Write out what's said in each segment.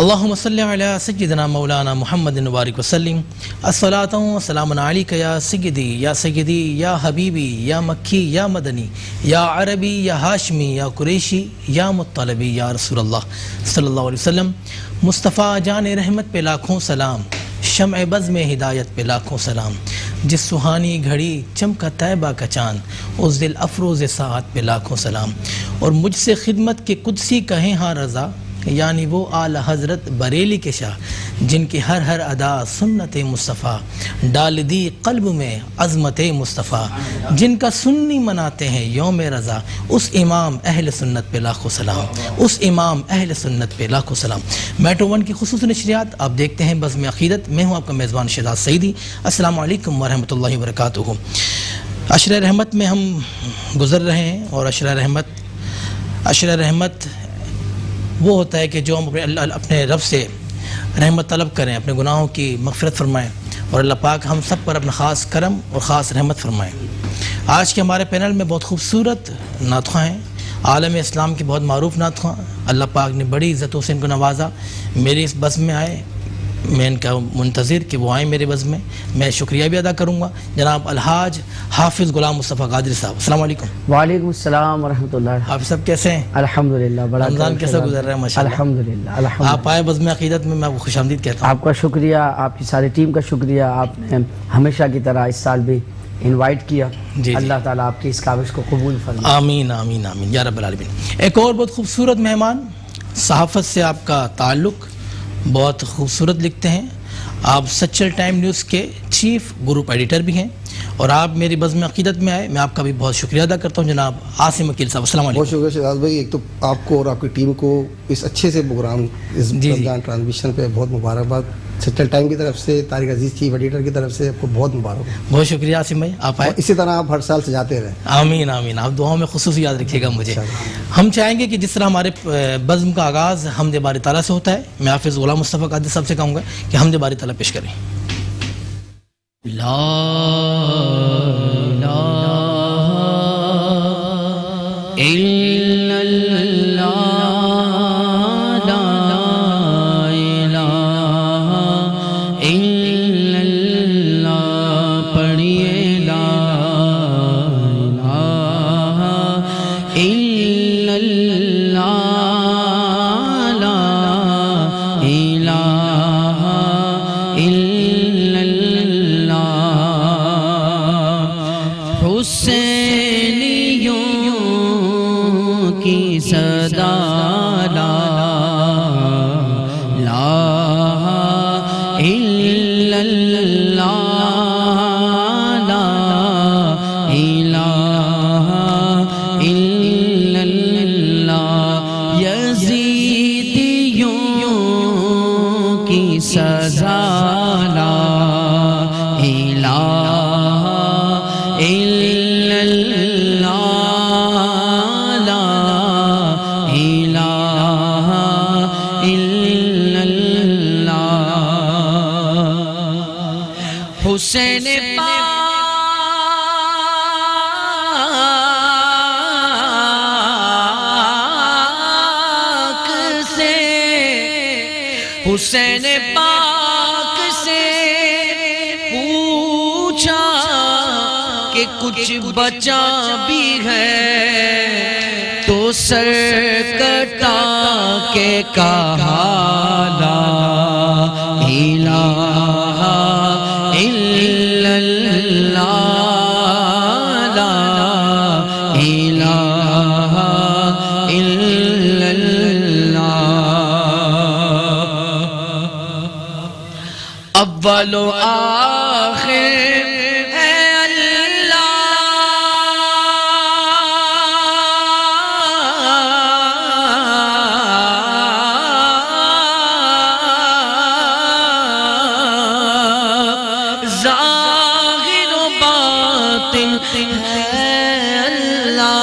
اللہم صلی علی سیدنا مولانا محمد وبارک وسلم الصلاۃ والسلام علیک یا سیدی یا حبیبی یا مکی یا مدنی یا عربی یا ہاشمی یا قریشی یا مطلبی یا رسول اللہ صلی اللہ علیہ وسلم. مصطفیٰ جان رحمت پہ لاکھوں سلام، شمع بز میں ہدایت پہ لاکھوں سلام. جس سہانی گھڑی چمکا طیبہ کا چاند، اس دل افروز ساعت پہ لاکھوں سلام. اور مجھ سے خدمت کے قدسی کہیں ہاں رضا، یعنی وہ اعلی حضرت بریلی کے شاہ جن کی ہر ادا سنت مصطفیٰ ڈال دی قلب میں عظمت مصطفیٰ، جن کا سنی مناتے ہیں یوم رضا. اس امام اہل سنت پہ لاکھوں سلام، اس امام اہل سنت پہ لاکھوں سلام. میٹرو ون کی خصوصی نشریات آپ دیکھتے ہیں بزم عقیدت. میں ہوں آپ کا میزبان شہزاد سعیدی. السلام علیکم ورحمۃ اللہ وبرکاتہ. عشرہ رحمت میں ہم گزر رہے ہیں، اور عشرہ رحمت وہ ہوتا ہے کہ جو ہم اپنے رب سے رحمت طلب کریں، اپنے گناہوں کی مغفرت فرمائیں، اور اللہ پاک ہم سب پر اپنا خاص کرم اور خاص رحمت فرمائیں. آج کے ہمارے پینل میں بہت خوبصورت نعت خواں ہیں، عالم اسلام کے بہت معروف نعت خواں. اللہ پاک نے بڑی عزتوں سے ان کو نوازا. میری اس بزم میں آئے، میں ان کا منتظر کہ وہ آئیں میرے بزم میں. میں شکریہ بھی ادا کروں گا جناب الحاج حافظ غلام مصطفیٰ قادری صاحب. السلام علیکم. وعلیکم السلام ورحمۃ اللہ. حافظ صاحب کیسے ہیں؟ الحمدللہ. بڑا رمضان کیسا گزر رہا ہے؟ ماشاءاللہ الحمدللہ. آپ آئے بزم عقیدت میں، میں آپ کو خوش آمدید کہتا ہوں. آپ کا شکریہ، آپ کی ساری ٹیم کا شکریہ. آپ نے ہمیشہ کی طرح اس سال بھی انوائٹ کیا. اللہ تعالیٰ آپ کی اس کاوش کو قبول فرمائے. آمین آمین آمین یا رب العالمین. ایک اور بہت خوبصورت مہمان، صحافت سے آپ کا تعلق، بہت خوبصورت لکھتے ہیں. آپ سچل ٹائم نیوز کے چیف گروپ ایڈیٹر بھی ہیں، اور آپ میری بزم عقیدت میں آئے. میں آپ کا بھی بہت شکریہ ادا کرتا ہوں جناب عاصم وکیل صاحب. السلام علیکم. بہت شکریہ شہزاد بھائی. ایک تو آپ کو اور آپ کی ٹیم کو اس اچھے سے پروگرام، اس رمضان ٹرانسمیشن پہ بہت مبارکباد. سچل ٹائم کی طرف سے، طارق عزیز چیف ایڈیٹر کی طرف سے آپ کو بہت مبارک. بہت شکریہ عاصم بھائی، آپ آئے. اسی طرح آپ ہر سال سجاتے رہیں. آمین آمین. آپ دعاؤں میں خصوصی یاد رکھیے گا مجھے. ہم چاہیں گے کہ جس طرح ہمارے بزم کا آغاز حمد باری تعالیٰ سے ہوتا ہے، میں حافظ غلام مصطفیٰ قادری صاحب سے کہوں گا کہ حمد باری تعالیٰ پیش کریں. لا الہ الا اللہ، لا الہ الا اللہ. پڑھیے لا الہ الا اللہ، لا الہ الا اللہ. حسینیوں کی صدا لا الہ الا اللہ، لا الہ الا اللہ. یزیدیوں کی سزا لا الہ الا اللہ، لا الہ الا اللہ. حسین حسین پاک سے پوچھا کہ کچھ بچا بھی ہے، تو سر کٹا کے کہا لا الہ الا اللہ، لا الہ الا اللہ. اول و آخر ہے اللہ، ظاہر و باطن ہے اللہ،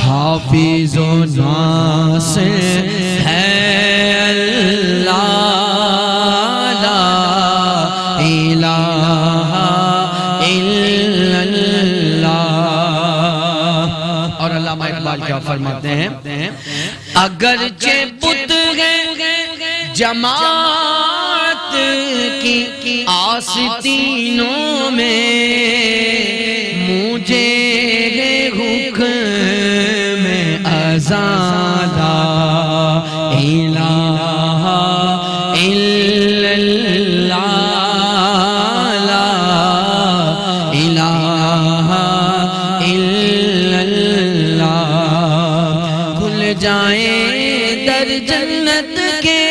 حافظ و ناصر ہے کیا فرماتے ہیں؟ اگرچہ بت ہے جماعت کی آستینوں میں، مجھے حکم ازاں لا الہ الا اللہ، لا الہ الا اللہ، کھل جائیں در جنت کے،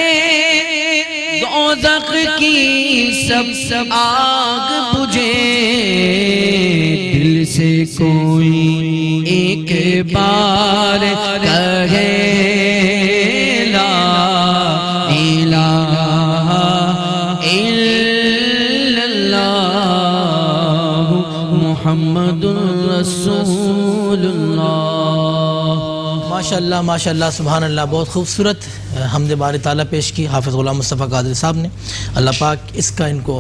دوزخ کی سب آگ بجھے، دل سے کوئی ایک بار کہے لا الہ الا اللہ محمد رسول اللہ۔ ماشاءاللہ ماشاءاللہ سبحان اللہ، بہت خوبصورت حمد باری تعالیٰ پیش کی حافظ غلام مصطفیٰ قادری صاحب نے، اللہ پاک اس کا ان کو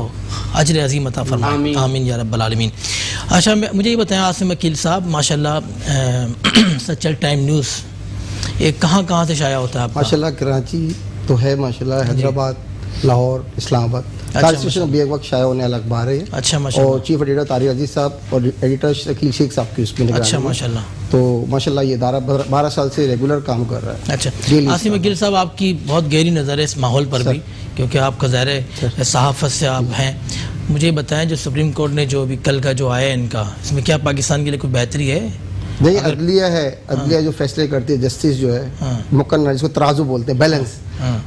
اجر عظیم عطا فرمائے، آمین یا رب العالمین۔ اچھا مجھے یہ بتائیں عاصم عقیل صاحب، ماشاءاللہ سچل ٹائم نیوز یہ کہاں کہاں سے شائع ہوتا ہے آپ کا؟ ماشاءاللہ کراچی تو ہے، ماشاءاللہ حیدرآباد، لاہور، اسلام آباد، سارے اسٹیشن بھی ایک وقت شائع ہونے والا اخبار ہے۔ اچھا ماشاءاللہ، اور چیف ایڈیٹر طارق عزیز صاحب اور ایڈیٹر شکیل شیخ صاحب کی اس میں اچھا ماشاءاللہ، تو ماشاءاللہ یہ ادارہ 12 سال سے ریگولر کام کر رہا ہے۔ اچھا عاصم عقیل صاحب، آپ کی بہت گہری نظر ہے اس ماحول پر بھی، کیونکہ آپ کا ظاہر ہے صحافت سے آپ ہیں، مجھے بتائیں جو سپریم کورٹ نے جو ابھی کل کا جو آیا ہے ان کا، اس میں کیا پاکستان کے لیے کوئی بہتری ہے؟ نہیں، عدلیہ ہے، عدلیہ جو فیصلے کرتی ہے، جسٹس جو ہے مقننہ، جس کو ترازو بولتے ہیں، بیلنس،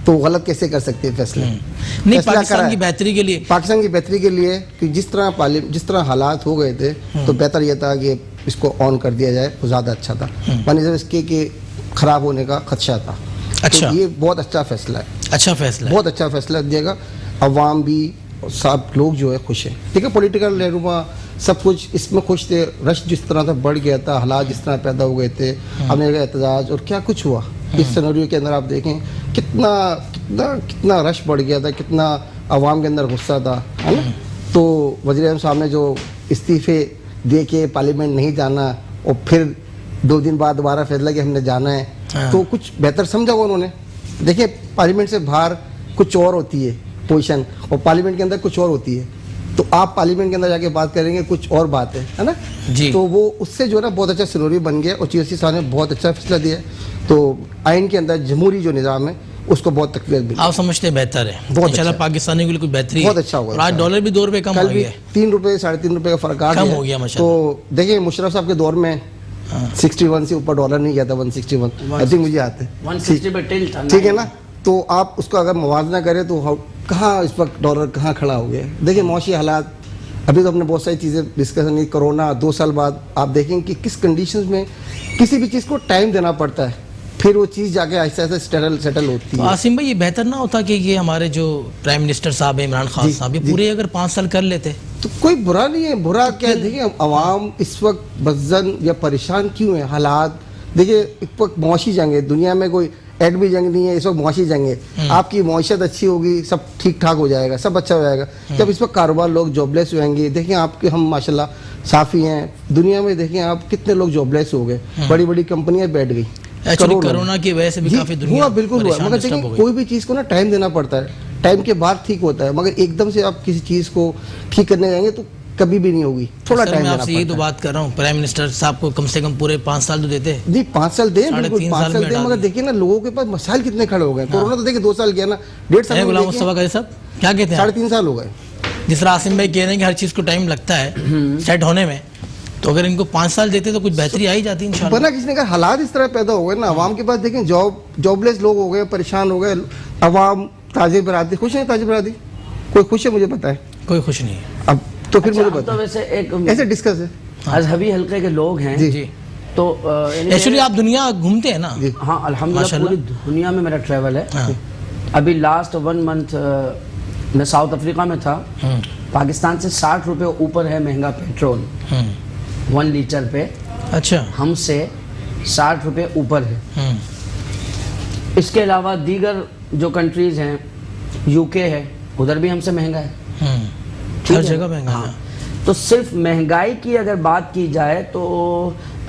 تو غلط کیسے کر سکتے ہیں فیصلے؟ نہیں، پاکستان کی بہتری کے لیے، پاکستان کی بہتری کے لیے کہ جس طرح حالات ہو گئے تھے تو بہتر یہ تھا کہ اس کو آن کر دیا جائے، وہ زیادہ اچھا تھا، بنسبت اس کے کہ خراب ہونے کا خدشہ تھا۔ اچھا، یہ بہت اچھا فیصلہ ہے، اچھا فیصلہ ہے، بہت اچھا فیصلہ دیا گا، عوام بھی سب لوگ جو ہے خوش ہیں، ٹھیک ہے، پولیٹیکل رہنما سب کچھ اس میں خوش تھے، رش جس طرح سے بڑھ گیا تھا، حالات جس طرح پیدا ہو گئے تھے، امریکہ احتجاج اور کیا کچھ ہوا اس سینیریو کے اندر، آپ دیکھیں کتنا رش بڑھ گیا تھا، کتنا عوام کے اندر غصہ تھا، ہے نا؟ تو وزیر اعظم صاحب نے جو استعفے دے کے پارلیمنٹ نہیں جانا اور پھر 2 دن بعد دوبارہ فیصلہ کہ ہم نے جانا ہے، تو کچھ بہتر سمجھا ہوا انہوں نے۔ دیکھیں پارلیمنٹ سے باہر کچھ اور ہوتی ہے پوزیشن، اور پارلیمنٹ کے اندر کچھ اور ہوتی ہے، تو آپ پارلیمنٹ کے اندر جا کے بات کریں گے کچھ اور بات ہے نا جی، تو وہ اس سے جو ہے نا بہت اچھا سینیریو بن گیا، اور چیف جسٹس صاحب نے بہت اچھا فیصلہ دیا، تو آئین کے اندر جمہوری جو نظام ہے اس کو بہت تقویت ملی۔ آپ سمجھتے ہیں بہتر ہے؟ بہت انشاءاللہ پاکستانی کے لیے کوئی بہتری بہت اچھا ہوگا، اور آج ڈالر بھی 2 روپے کم ہو گیا ہے، 3 روپے 3.5 روپے کا فرق آ کم ہو گیا ماشاءاللہ۔ تو دیکھیں مشرف صاحب کے دور میں 61 سے اوپر ڈالر نہیں گیا تھا، 161 آئی تھنک مجھے آتے، 160 پہ ٹل تھا، ٹھیک ہے نا؟ تو آپ اس کو اگر موازنہ کریں تو کہاں اس وقت ڈالر کہاں کھڑا ہو گیا؟ دیکھیں معاشی حالات، ابھی تو ہم نے بہت ساری چیزیں ڈسکشن کی، کرونا 2 سال بعد آپ دیکھیں کہ کس کنڈیشنز میں کسی بھی چیز کو ٹائم دینا پڑتا ہے، پھر وہ چیز جا کے آہستہ آہستہ سیٹل ہوتی ہے۔ عاصم بھائی، یہ بہتر نہ ہوتا کہ یہ ہمارے جو پرائم منسٹر صاحب ہیں عمران خان صاحب، یہ پورے اگر 5 سال کر لیتے تو کوئی برا نہیں ہے، برا کیا ہے؟ دیکھیں عوام اس وقت بزن یا پریشان کیوں ہیں؟ حالات دیکھیں، ایک وقت معاشی جنگ ہے، دنیا میں کوئی ایٹمی جنگ نہیں ہے، اس وقت معاشی جنگ ہے، آپ کی معیشت اچھی ہوگی، سب ٹھیک ٹھاک ہو جائے گا، سب اچھا ہو جائے گا۔ جب اس وقت کاروبار لوگ جاب لیس ہوئیں گے، دیکھیں آپ کے ہم ماشاءاللہ صافی ہیں، دنیا میں دیکھیں آپ کتنے لوگ جاب لیس ہو گئے، بڑی بڑی کمپنیاں بیٹھ گئی، کرونا کی وجہ سے بھی کافی دنیا ہوا، بالکل ہوا، مگر دیکھیں کوئی بھی چیز کو نا ٹائم دینا پڑتا ہے، ٹائم کے بعد ٹھیک ہوتا ہے، مگر ایک دم سے آپ کسی چیز کو ٹھیک کرنے جائیں گے تو کبھی بھی نہیں ہوگی، تھوڑا ٹائم دینا میں آپ سے یہی تو بات کر رہا ہوں، پرائم منسٹر صاحب کو کم سے کم پورے 5 سال تو دیتے، جی 5 سال دیں، بالکل 5 سال دیں، مگر دیکھیں نا لوگوں کے پاس مسائل کتنے کھڑے ہو گئے، کورونا تو دیکھیں 2 سال گیا نا، 1.5 سال غلام مصطفیٰ قادری صاحب کیا کہتے ہیں؟ 3.5 سال ہو گئے۔ جس طرح عاصم بھائی کہہ رہے ہیں کہ ہر چیز کو ٹائم لگتا ہے سیٹ ہونے میں، تو اگر ان کو 5 سال دیتے تو کچھ بہتری آئی جاتی انشاءاللہ۔ بنا کسی نے کہا حالات اس طرح پیدا ہو گئے نا، عوام کے پاس دیکھیں جاب لیس لوگ ہو گئے، پریشان ہو گئے عوام، تاجر برادری خوش ہیں، تاجر برادری کوئی خوش ہے؟ مجھے بتائیں، کوئی خوش نہیں ہے۔ اب تو پھر مجھے تو بتائیں، ویسے ایک ایسے ڈسکس ہے مذہبی حلقے کے لوگ ہیں، جی تو ایکچولی آپ دنیا گھومتے ہیں نا؟ ہاں الحمدللہ پوری دنیا میں میرا ٹریول ہے، ابھی لاسٹ 1 منتھ میں ساؤتھ افریقہ میں تھا، پاکستان سے 60 روپے اوپر ہے مہنگا پیٹرول 1 لیٹر پہ، اچھا، ہم سے 60 روپے اوپر ہے۔ اس کے علاوہ دیگر جو کنٹریز ہیں، UK ہے، ادھر بھی ہم سے مہنگا ہے، ہر جگہ مہنگا ہے۔ تو صرف مہنگائی کی اگر بات کی جائے تو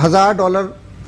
$1000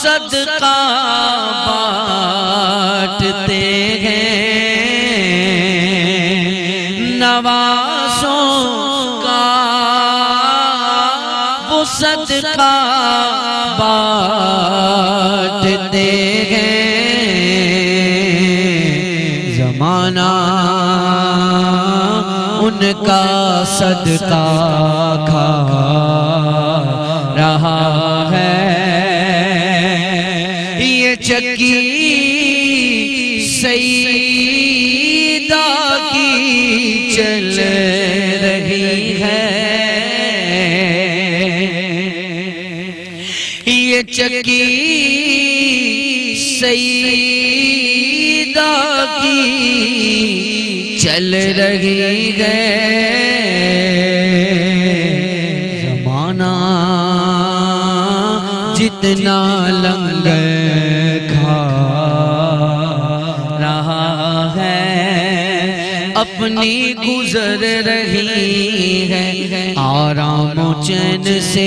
صدقہ بانٹتے ہیں نوازوں کا وہ صدقہ بانٹتے ہیں زمانہ ان کا صدقہ کھا رہا ہے یہ چکی سیدہ کی چل رہی ہے یہ چکی سیدہ کی چل رہی ہے زمانہ جتنا لنگر کھا رہا ہے اپنی گزر رہی ہے آرام و چین سے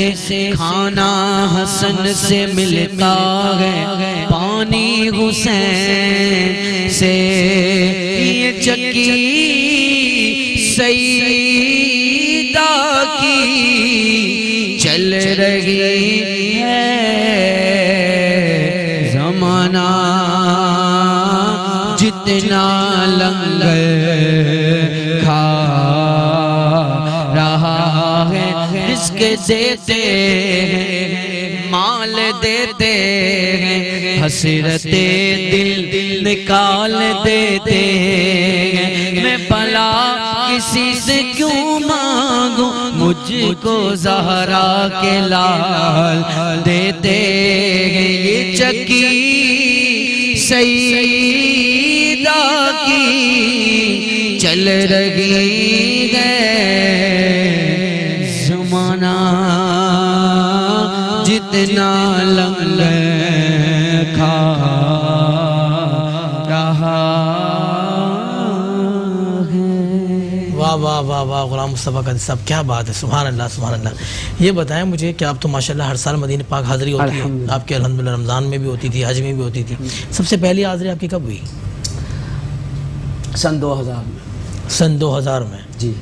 کھانا حسن سے ملتا ہے پانی حسین سے یہ چکی سیدہ کی چل رہی ہے زمانہ جتنا لنگر کھا رہا ہے رزق دیتے ہیں مال دیتے ہیں حسرت دل نکال دیتے ہیں میں بھلا کسی سے کیوں مانگوں مجھ کو زہرا کے لال دیتے ہیں یہ چکی سیدہ کی چل رہی ہے زمانہ جتنا لنگر کھا رہا ہے واہ واہ واہ واہ غلام مصطفیٰ قادری صاحب کیا بات ہے سبحان اللہ سبحان اللہ یہ بتائیں مجھے کہ آپ تو ماشاءاللہ ہر سال مدینہ پاک حاضری ہوتی ہے آپ کے الحمدللہ رمضان میں بھی ہوتی تھی حج میں بھی ہوتی تھی سب سے پہلی حاضری آپ کی کب ہوئی سن 2000 میں سن 2000 میں جی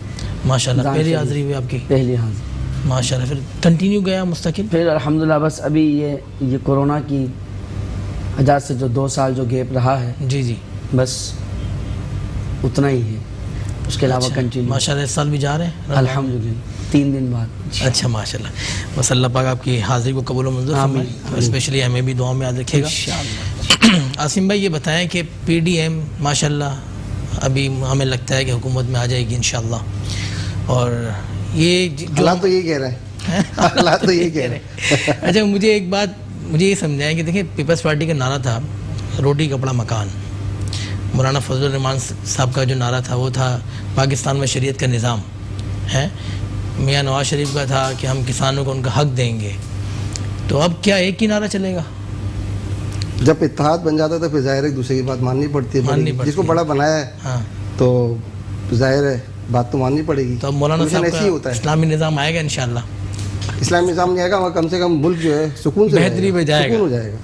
ماشاءاللہ پہلی حاضری ہوئی آپ کی پہلی حاضری ماشاءاللہ پھر کنٹینیو گیا مستقل پھر الحمدللہ بس ابھی یہ کورونا کی وجہ سے جو 2 سال جو گیپ رہا ہے جی جی بس اتنا ہی ہے اس کے علاوہ کنٹینیو ماشاءاللہ اس سال بھی جا رہے ہیں الحمدللہ 3 دن بعد اچھا ماشاءاللہ بس اللہ پاک آپ کی حاضری کو قبول و منظور فرمائے اسپیشلی ہمیں بھی دعاؤں میں یاد رکھے گا عاصم بھائی یہ بتائیں کہ پی ڈی ایم ماشاءاللہ ابھی ہمیں لگتا ہے کہ حکومت میں آ جائے گی انشاءاللہ اور یہ جو اللہ تو یہ کہہ رہے ہیں اللہ تو یہ کہہ رہے ہیں اچھا مجھے ایک بات مجھے یہ سمجھائیں کہ دیکھیں پیپلز پارٹی کا نعرہ تھا روٹی کپڑا مکان مولانا فضل الرحمان صاحب کا جو نعرہ تھا وہ تھا پاکستان میں شریعت کا نظام ہے میاں نواز شریف کا تھا کہ ہم کسانوں کو ان کا حق دیں گے تو اب کیا ایک ہی نعرہ چلے گا جب اتحاد بن جاتا ہے تو پھر ظاہر ہے ایک دوسرے کی بات ماننی پڑتی ہے جس کو بڑا بنایا ہے ہاں تو ظاہر ہے بات تو ماننی پڑے گی تو اب مولانا صاحب ایسے ہی ہوتا کا ہے اسلامی نظام آئے گا انشاءاللہ اسلامی نظام نہیں آئے گا مگر کم سے کم ملک جو ہے سکون سے بہتری پہ جائے گا سکون ہو جائے گا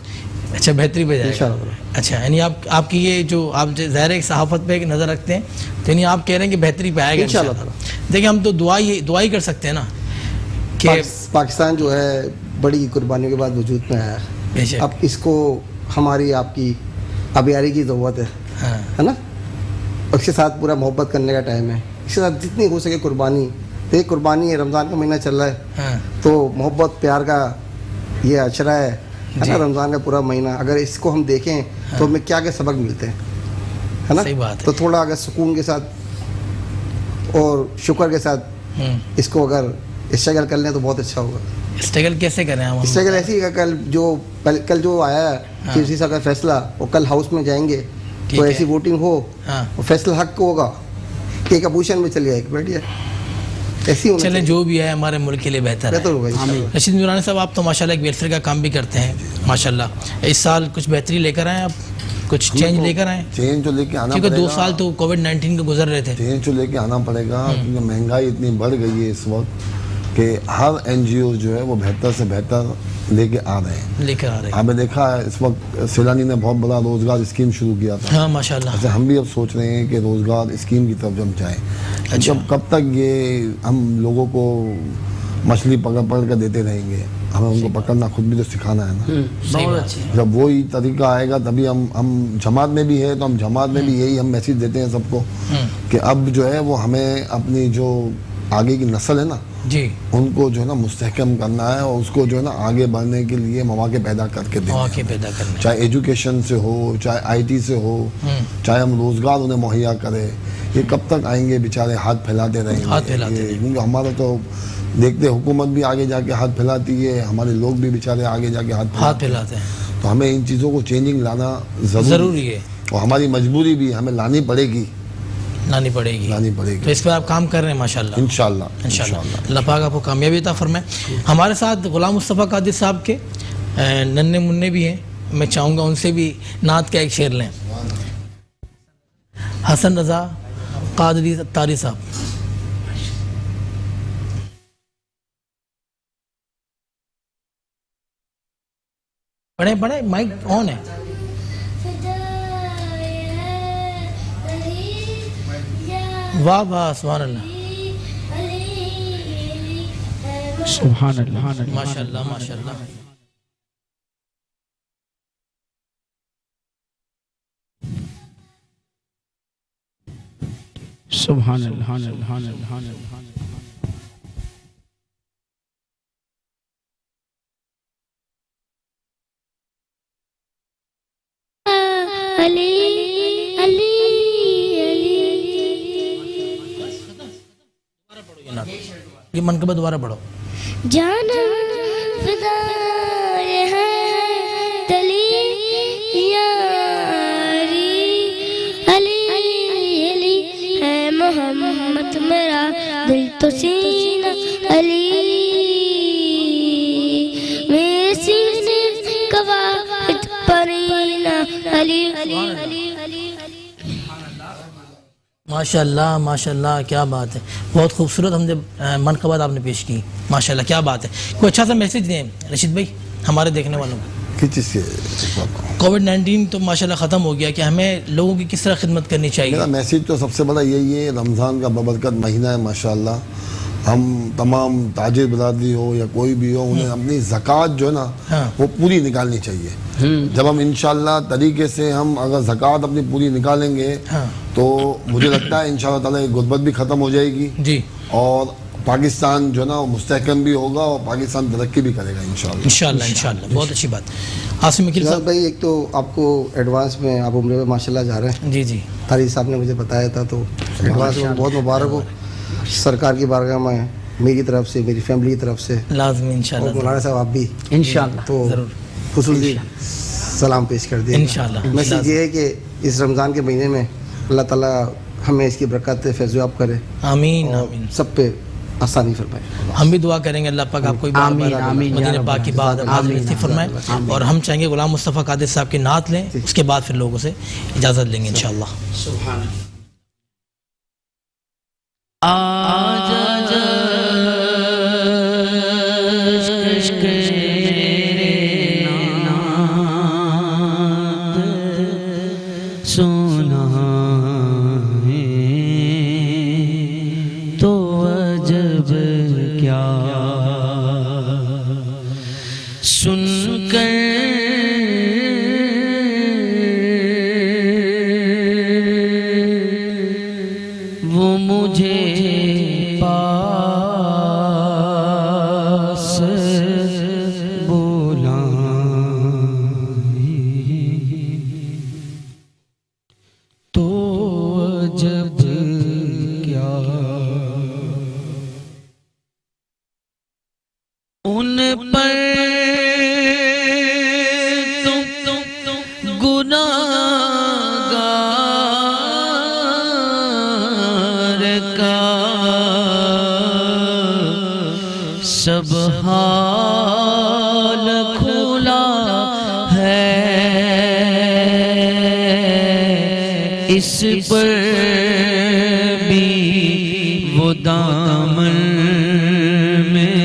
اچھا بہتری پہ جائے گا انشاءاللہ اچھا یعنی آپ کی یہ جو آپ ظاہر ایک صحافت پہ ایک نظر رکھتے ہیں تو یعنی آپ کہہ رہے ہیں کہ بہتری پہ آئے گا انشاءاللہ دیکھیں ہم تو دعا ہی کر سکتے ہیں نا کہ پاکستان جو ہے بڑی قربانیوں کے بعد وجود میں آیا بے شک اب اس کو ہماری آپ کی آبیاری کی ضرورت ہے نا اس کے ساتھ پورا محبت کرنے کا ٹائم ہے اس کے ساتھ جتنی ہو سکے قربانی تو ایک قربانی ہے رمضان کا مہینہ چل رہا ہے تو محبت پیار کا یہ اشرہ ہے نا رمضان کا پورا مہینہ اگر اس کو ہم دیکھیں تو ہمیں کیا کیا سبق ملتے ہیں ہے نا صحیح بات ہے تو تھوڑا اگر سکون کے ساتھ اور شکر کے ساتھ اس کو اگر اسٹرگل کر لیں تو بہت اچھا ہوگا اسٹرگل کیسے کریں ہم اسٹرگل ایسی ہے کل جو آیا ہے چیف جسٹس کا فیصلہ وہ کل ہاؤس میں جائیں گے تو ایسی ووٹنگ ہو اور فیصلہ حق کو ہوگا کہ ایک اپوزیشن میں چلی جائے گی بیٹھ جائے ایسی ہونا چلیں جو بھی ہے ہمارے ملک کے لیے بہتر ہے ہوگا رشید نورانی صاحب آپ تو ماشاءاللہ ایک ویلفیئر کا کام بھی کرتے ہیں ماشاءاللہ اس سال کچھ بہتری لے کر آئے آپ کچھ چینج لے کر آئے چینج تو لے کے آنا کیونکہ پڑے 2 سال تو کووڈ 19 کے گزر رہے تھے چینج تو لے کے آنا پڑے گا کیونکہ مہنگائی اتنی بڑھ گئی ہے اس وقت کہ ہر NGO جو ہے وہ بہتر سے بہتر لے کے آ رہے ہیں. لے کر آ رہے ہیں. آپ نے دیکھا ہے اس وقت سیلانی نے بہت بڑا روزگار اسکیم شروع کیا تھا. ہاں ماشاءاللہ. ایسے ہم بھی اب سوچ رہے ہیں کہ روزگار اسکیم کی طرف جب جائیں. جب کب تک یہ ہم لوگوں کو مچھلی پکڑ کر دیتے رہیں گے, ہمیں ان کو پکڑنا خود بھی تو سکھانا ہے نا. بہت اچھی. جب وہی طریقہ آئے گا تبھی ہم جماعت میں بھی ہے تو ہم جماعت میں بھی یہی ہم میسیج دیتے ہیں سب کو کہ اب جو ہے وہ ہمیں اپنی جو آگے کی نسل ہے نا جی ان کو جو ہے نا مستحکم کرنا ہے اور اس کو جو ہے نا آگے بڑھنے کے لیے مواقع پیدا کر کے دینا ہے. مواقع پیدا کرنا. چاہے ایجوکیشن سے ہو, چاہے IT سے ہو, چاہے ہم روزگار انہیں مہیا کرے. یہ کب تک آئیں گے بیچارے ہاتھ پھیلاتے رہیں گے, کیونکہ ہمارا تو دیکھتے حکومت بھی آگے جا کے ہاتھ پھیلاتی ہے, ہمارے لوگ بھی بیچارے آگے جا کے ہاتھ پھیلاتے ہیں. تو ہمیں ان چیزوں کو چینجنگ لانا ضروری ہے اور ہماری مجبوری بھی ہمیں لانی پڑے گی. تو اس پر آپ کام کر رہے ہیں ماشاءاللہ. انشاءاللہ اللہ پاک آپ کو کامیابی عطا فرمائے. ہمارے ساتھ غلام مصطفیٰ قادری صاحب کے ننھے منھے بھی ہیں, میں چاہوں گا ان سے بھی نعت کا ایک شعر لیں. حسن رضا قادری تاری صاحب. پڑھیں مائک آن ہے. واہ واہ سبحان اللہ سبحان اللہ ماشاء اللہ ماشاء اللہ. سبحان اللہ. یہ منقبہ دوبارہ پڑھو. جانا فدائے ہے تلی یاری علی علی ہے محمد میرا دل تو سینہ علی میرے سینے کا واحد پرینہ علی علی. ماشاءاللہ ماشاءاللہ کیا بات ہے. بہت خوبصورت ہم نے منقبات آپ نے پیش کی ماشاءاللہ. کیا بات ہے. کوئی اچھا سا میسیج دیں رشید بھائی ہمارے دیکھنے والوں کو. کس چیز سے؟ کووڈ-19 تو ماشاءاللہ ختم ہو گیا کہ ہمیں لوگوں کی کس طرح خدمت کرنی چاہیے. میرا میسیج تو سب سے بڑا یہی ہے, رمضان کا ببرکت مہینہ ہے ماشاءاللہ. ہم تمام تاجر برادری ہو یا کوئی بھی ہو انہیں اپنی زکوٰۃ جو ہے نا وہ پوری نکالنی چاہیے. جب ہم انشاءاللہ طریقے سے ہم اگر زکوٰۃ اپنی پوری نکالیں گے تو مجھے لگتا ہے انشاءاللہ تعالیٰ یہ غربت بھی ختم ہو جائے گی جی, اور پاکستان جو ہے نا وہ مستحکم بھی ہوگا اور پاکستان ترقی بھی کرے گا انشاءاللہ. بہت اچھی بات. عاصم اکیل صاحب. بھائی ایک تو آپ کو ایڈوانس میں آپ عمرے میں ماشاءاللہ جا رہے ہیں. جی جی طاری صاحب نے مجھے بتایا تھا تو ایڈوانس میں بہت مبارک ہو. سرکار کی بارگاہ میں میری طرف سے میری فیملی کی طرف سے لازمی انشاءاللہ. مولانا صاحب آپ بھی انشاءاللہ تو خصوصی سلام پیش کر دیا انشاءاللہ. میسیج یہ ہے کہ اس رمضان کے مہینے میں اللہ تعالیٰ ہمیں اس کی برکات فیض یاب کرے. آمین اور آمین. سب پہ آسانی فرمائے. ہم بھی دعا کریں گے اللہ پاک آپ کو مدینہ پاک کی بات نصیب فرمائے. اور ہم چاہیں گے غلام مصطفیٰ قادری صاحب کی نعت لیں, اس کے بعد پھر لوگوں سے اجازت لیں گے انشاءاللہ. سونا ہے تو عجب کیا سن کر وہ مجھے پاس بولا تو جب کیا ان پر گناہگار کا سب حال کھلا ہے اس پر بھی وہ دامن میں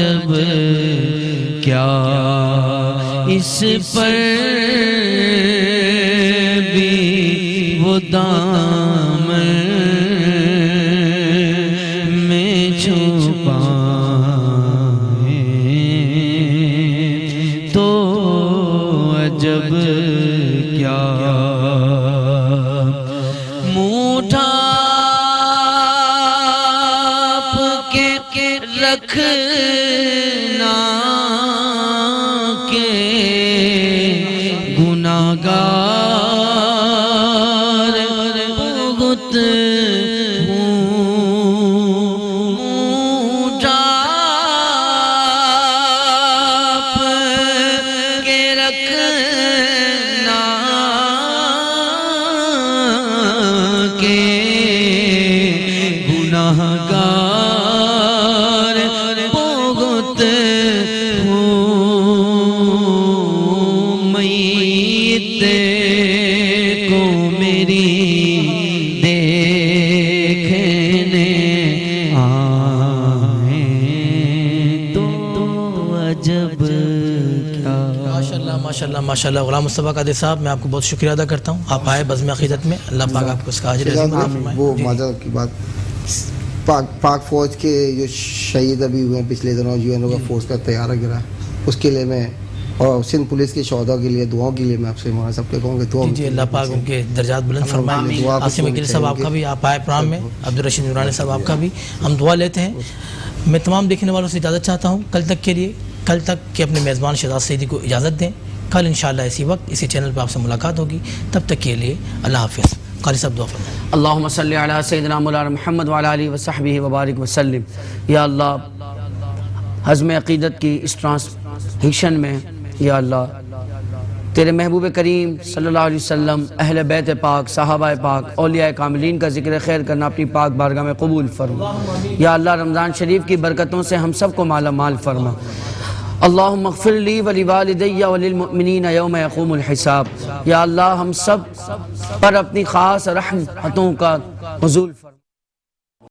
عجب کیا اس پر بھی وہ دامن میں چھپا ہے تو عجب کیا موٹھا کے رکھنا کے گناہگار بہت کے رکھنا کے گناہگار ماشاءاللہ غلام مصطفیٰ قادری صاحب، میں آپ کو بہت شکریہ ادا کرتا ہوں، آپ آئے بزم عقیدت میں، اللہ پاک آپ کو اس کا اجر عظیم عطا فرمائے۔ وہ معذرت کی بات، پاک فوج کے جو شہید ابھی ہوئے ہیں پچھلے دنوں، UN کا فورس کا طیارہ گرا، اس کے لیے میں اور سندھ پولیس کے شہداء کے لیے دعاؤں کے لیے میں آپ سے مولانا صاحب کو کہوں گا دعا جی اللہ پاک ان کے درجات بلند فرمائے۔ عاصم اکیل صاحب آپ کا بھی، آپ آئے پروگرام میں، عبدالرشید نورانی صاحب آپ کا بھی ہم دعا لیتے ہیں۔ میں تمام دیکھنے والوں سے اجازت چاہتا ہوں کل تک کے لیے، کل تک کہ اپنے میزبان شہزاد سعیدی کو اجازت دیں، کل انشاءاللہ اسی وقت اسی چینل پہ آپ سے ملاقات ہوگی، تب تک کے لیے اللہ حافظ۔ قاری صاحب دعا فرمائیں۔ اللہم صلی علی سیدنا مولانا محمد وعلی آلہ وصحبہ وبارک وسلم۔ یا اللہ ہضم عقیدت کی اس ٹرانسمیشن میں یا اللہ تیرے محبوب کریم صلی اللہ علیہ وسلم، اہل بیت پاک، صحابہ پاک، اولیاء کاملین کا ذکر خیر کرنا اپنی پاک بارگاہ میں قبول فرما۔ یا اللہ رمضان شریف کی برکتوں سے ہم سب کو مالا مال فرما۔ اللہم اغفر لی ولوالدی وللمؤمنین یوم یقوم الحساب۔ یا اللہ ہم سب پر اپنی خاص رحمتوں کا نزول فرما۔